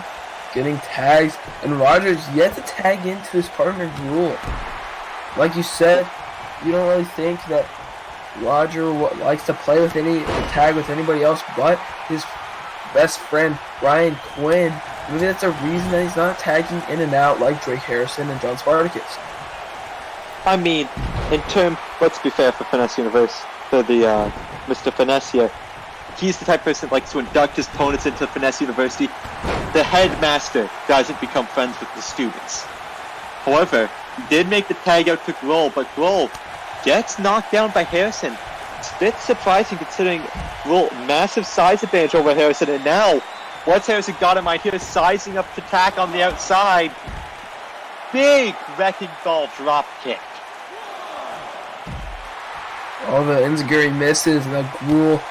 getting tags, and Roger's yet to tag into his partner Gruel. Like you said, you don't really think that Roger likes to play with tag with anybody else but his best friend Ryan Quinn. Maybe that's a reason that he's not tagging in and out like Drake Harrison and John Spartacus. I mean, let's be fair for Finesse Universe, for the Mr. Finesse here. He's the type of person that likes to induct his opponents into Finesse University. The headmaster doesn't become friends with the students. However, he did make the tag out to Gruel, but Gruel gets knocked down by Harrison. It's a bit surprising considering Gruel, massive size advantage over Harrison, and now, what's Harrison got in mind here? Sizing up to tack on the outside. Big wrecking ball drop kick. All the enziguri misses and the Gruel.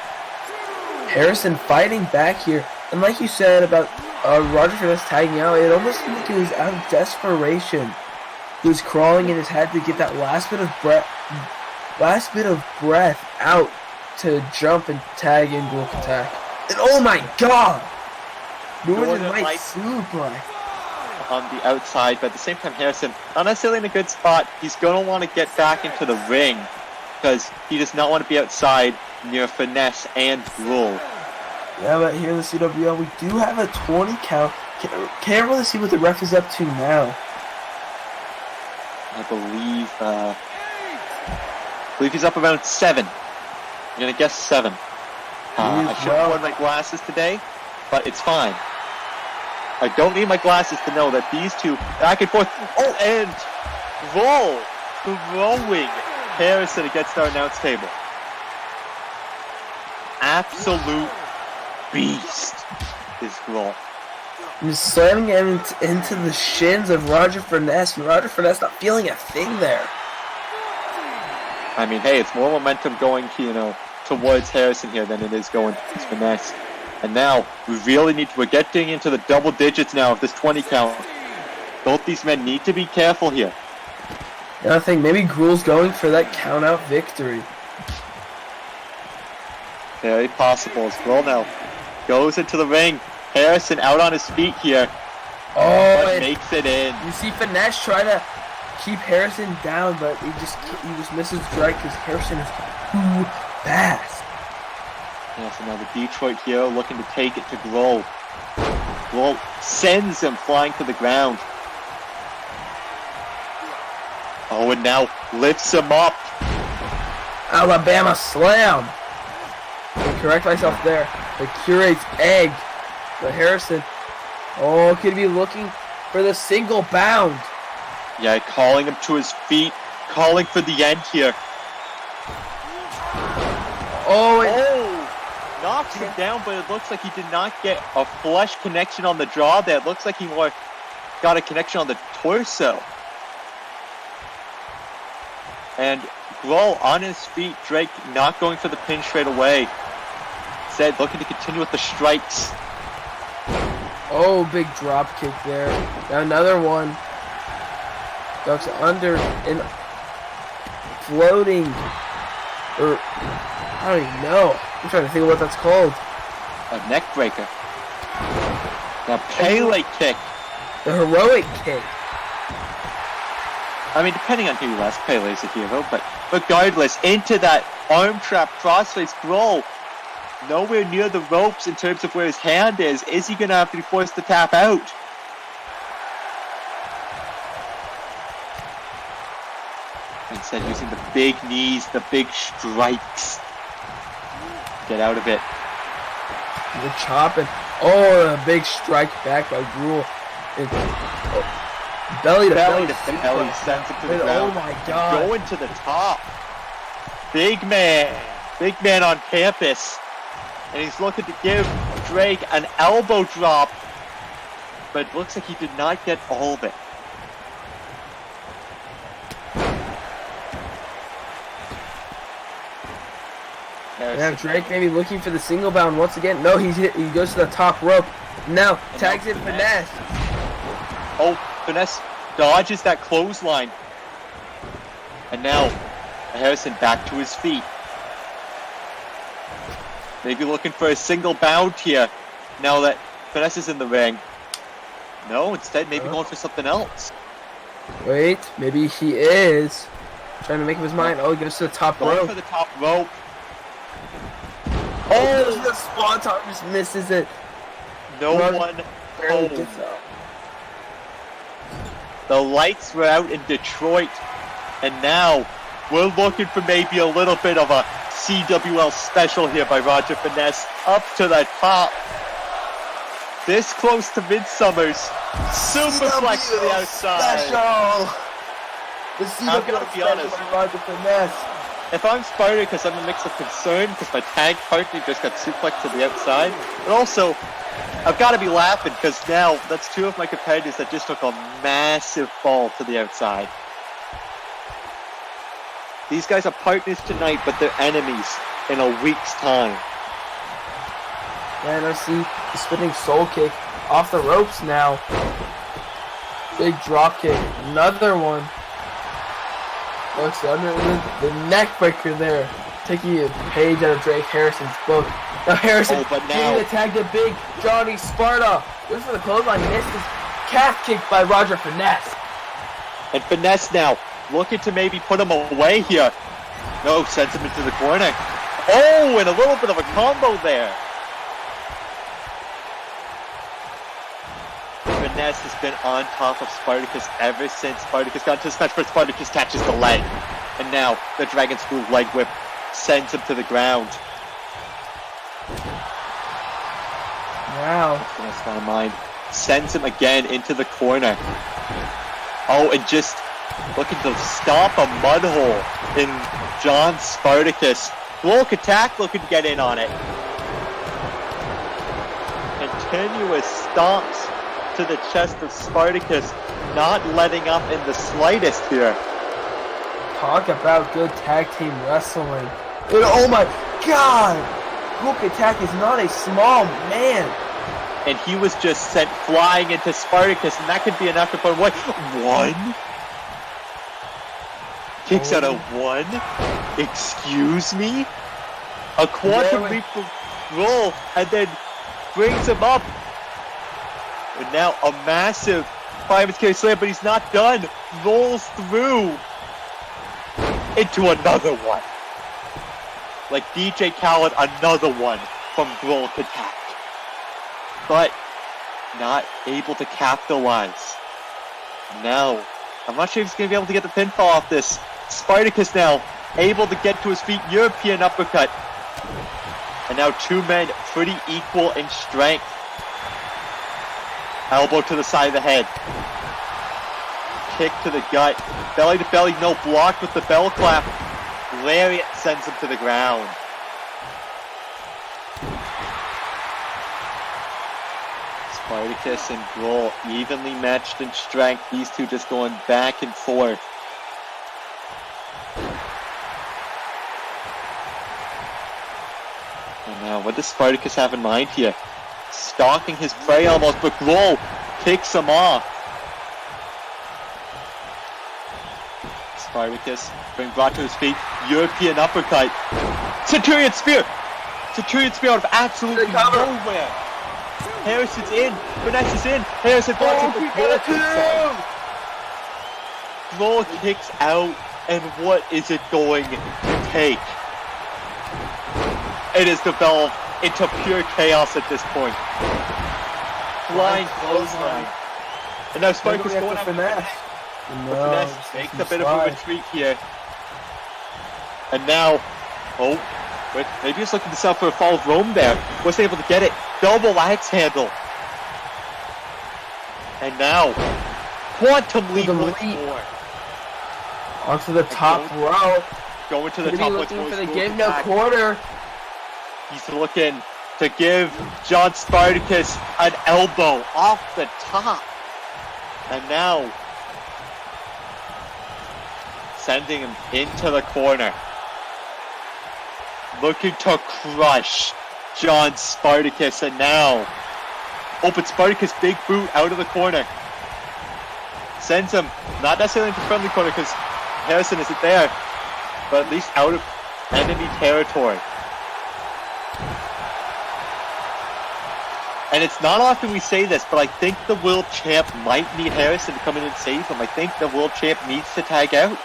Harrison fighting back here, and like you said about Roger Finesse tagging out, it almost seemed like he was out of desperation. He was crawling in his head to get that last bit of breath out to jump and tag in Gruel attack. And oh my God! Northern Light suplex on the outside, but at the same time, Harrison not necessarily in a good spot. He's going to want to get back into the ring because he does not want to be outside near Finesse and Gruel. Yeah, but here in the CWL, we do have a 20 count. Can't really see what the ref is up to now. I believe he's up around 7. I'm going to guess 7. I should have worn my glasses today, but it's fine. I don't need my glasses to know that these two back and forth. Oh, and throwing Harrison against our announce table. Absolute beast is Gruel. He's slamming him into the shins of Roger Finesse, and Roger Finesse not feeling a thing there. I mean, hey, it's more momentum going, towards Harrison here than it is going towards Finesse. And now, we're getting into the double digits now of this 20 count. Both these men need to be careful here. And I think maybe Gruel's going for that count-out victory. Very possible as Gruel now goes into the ring. Harrison out on his feet here. But makes it in. You see Finesse try to keep Harrison down, but he just misses strike because Harrison is too fast. Yeah, so now the Detroit hero looking to take it to Gruel. Gruel sends him flying to the ground. Oh, and now lifts him up. Alabama slam. I correct myself there. The curate's egg. But Harrison, could be looking for the single bound. Yeah, calling him to his feet, calling for the end here. knocks him down, but it looks like he did not get a flush connection on the jaw there. It looks like he more got a connection on the torso. And Grohl on his feet, Drake not going for the pin straight away. Instead, looking to continue with the strikes. Oh, big drop kick there. Now another one. Ducks under and floating. Or, I don't even know. I'm trying to think of what that's called. A neck breaker. Now, Pele kick. The heroic kick. I mean, depending on who you ask, Pele's a hero, but regardless, into that arm trap crossface. Grohl nowhere near the ropes in terms of where his hand is. Is he going to have to be forced to tap out? Instead, using the big knees, the big strikes. Get out of it. The chopping. Oh, a big strike back by Grohl. Belly to belly. Sends it to the ground. Oh my god. Going to the top. Big man on campus. And he's looking to give Drake an elbow drop. But it looks like he did not get all of it. Yeah, Drake maybe looking for the single bound once again. No, he goes to the top rope. Now tags in Finesse. Oh, Finesse dodges that clothesline. And now Harrison back to his feet. Maybe looking for a single bound here. Now that Finesse is in the ring. No, instead maybe going for something else. Wait, maybe he is trying to make up his mind. Oh, he goes to the top rope. Going for the top rope. Oh, the Swanton just misses it. No one home. The lights were out in Detroit, and now we're looking for maybe a little bit of a CWL special here by Roger Finesse. Up to the top. This close to Midsummer's. Superflex to the outside. Special. The I'm CWL gonna be special honest. by Roger Finesse. If I'm Spartacus, I'm a mix of concern because my tag partner just got suplexed to the outside. But also, I've got to be laughing because now that's two of my competitors that just took a massive fall to the outside. These guys are partners tonight, but they're enemies in a week's time. Yeah, and I see the spinning soul kick off the ropes now. Big drop kick. Another one. Looks under the neck breaker there. Taking a page out of Drake Harrison's book. Now Harrison getting attacked to Big Johnny Sparta. Goes for the clothesline. Misses. Calf kick by Roger Finesse. And Finesse now looking to maybe put him away here. No, sends him into the corner. Oh, and a little bit of a combo there. Finesse has been on top of Spartacus ever since Spartacus got into this match, but Spartacus catches the leg. And now the Dragon Screw leg whip sends him to the ground. Wow. Finesse got a mind. Sends him again into the corner. Oh, and just looking to stop a mud hole in John Spartacus. Bulk attack looking to get in on it. Continuous stomps to the chest of Spartacus, not letting up in the slightest here. Talk about good tag team wrestling. And oh my god! Hook attack is not a small man. And he was just sent flying into Spartacus, and that could be enough to put him away. One? Kicks out a one? Excuse me? A quantum leap roll, and then brings him up. And now a massive 5-carry slam, but he's not done. Rolls through into another one. Like DJ Khaled, another one from Bulk attack. But not able to capitalize. Now, I'm not sure if he's going to be able to get the pinfall off this. Spartacus now able to get to his feet. European uppercut. And now two men pretty equal in strength. Elbow to the side of the head. Kick to the gut. Belly to belly, no, blocked with the bell clap. Lariat sends him to the ground. Spartacus and Grohl evenly matched in strength. These two just going back and forth. And now, what does Spartacus have in mind here? Stalking his prey almost, but Grohl kicks him off. Spartacus being brought to his feet. European uppercut. Centurion spear! Centurion spear out of absolutely nowhere. Harrison's in. Vanessa's in. Harrison blocks it, but Grohl kicks out. And what is it going to take? It has developed into pure chaos at this point. Flying clothesline. And now Spartacus going after Finesse. Finesse makes a bit of a retreat here. And now, maybe he's looking to set up for a fall of Rome there. Wasn't able to get it. Double axe handle. And now, quantum leap once more. Onto the top row. Going to the top. Looking for the give no quarter. He's looking to give John Spartacus an elbow off the top. And now, sending him into the corner. Looking to crush John Spartacus, and now, but Spartacus big boot out of the corner. Sends him, not necessarily into friendly corner because Harrison isn't there, but at least out of enemy territory. And it's not often we say this, but I think the world champ might need Harrison to come in and save him. I think the world champ needs to tag out.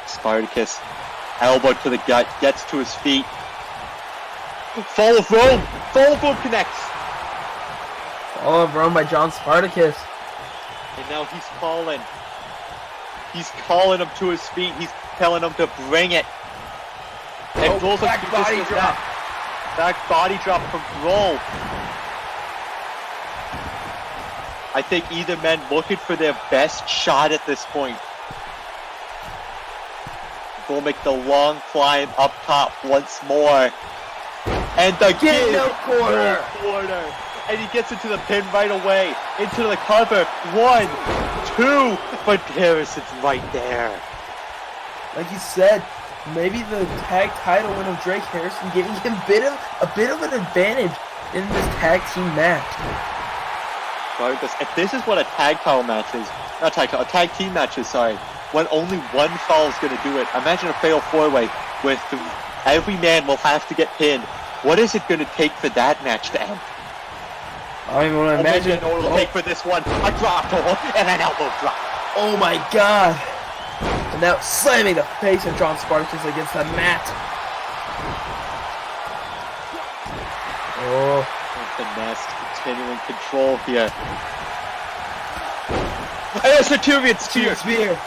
Spartacus, elbow to the gut, gets to his feet. Fall of Rome! Fall of Rome connects! Fall of Rome by John Spartacus. And now he's calling. He's calling him to his feet. He's telling him to bring it. And Grohl's back body drop. Back body drop from Grohl. I think either men looking for their best shot at this point. Grohl make the long climb up top once more. And the give no quarter. And he gets into the pin right away. Into the cover. 1, 2. But Harrison's right there. Like you said, maybe the tag title win of Drake Harrison giving him a bit of an advantage in this tag team match. If this is what a tag title match is, not tag title, a tag team match is, sorry, when only one fall is going to do it. Imagine a fatal four-way with every man will have to get pinned. What is it going to take for that match to end? I don't even want to imagine. What it'll take for this one, a drop hold and an elbow drop. Oh my god. And now slamming the face of John Spartacus against the mat. Oh. Finesse continuing control here. And a Centurion spear.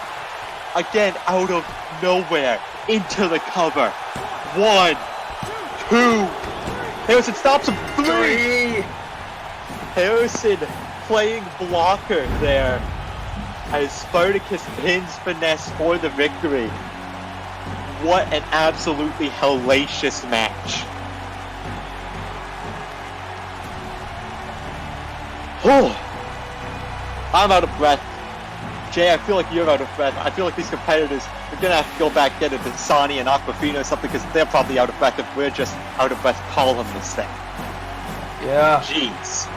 Again, out of nowhere, into the cover. 1, 2. Harrison stops him. 3. Harrison playing blocker there as Spartacus pins Finesse for the victory. What an absolutely hellacious match. Oh, I'm out of breath. Jay, I feel like you're out of breath. I feel like these competitors are going to have to go back and get into Sonny and Aquafina or something because they're probably out of breath if we're just out of breath calling this thing. Yeah. Jeez.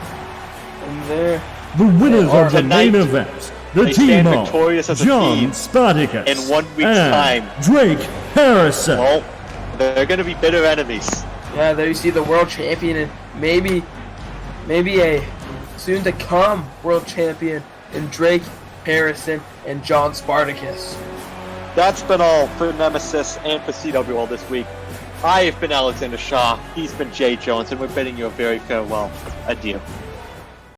And there. The winners of the main event, the team of John Spartacus in 1 week's time, Drake Harrison. Well, they're going to be bitter enemies. Yeah, there you see the world champion and maybe a soon to come world champion in Drake Harrison and John Spartacus. That's been all for Nemesis and for CWL this week. I have been Alexander Shaw, he's been Jay Jones, and we're bidding you a very farewell adieu.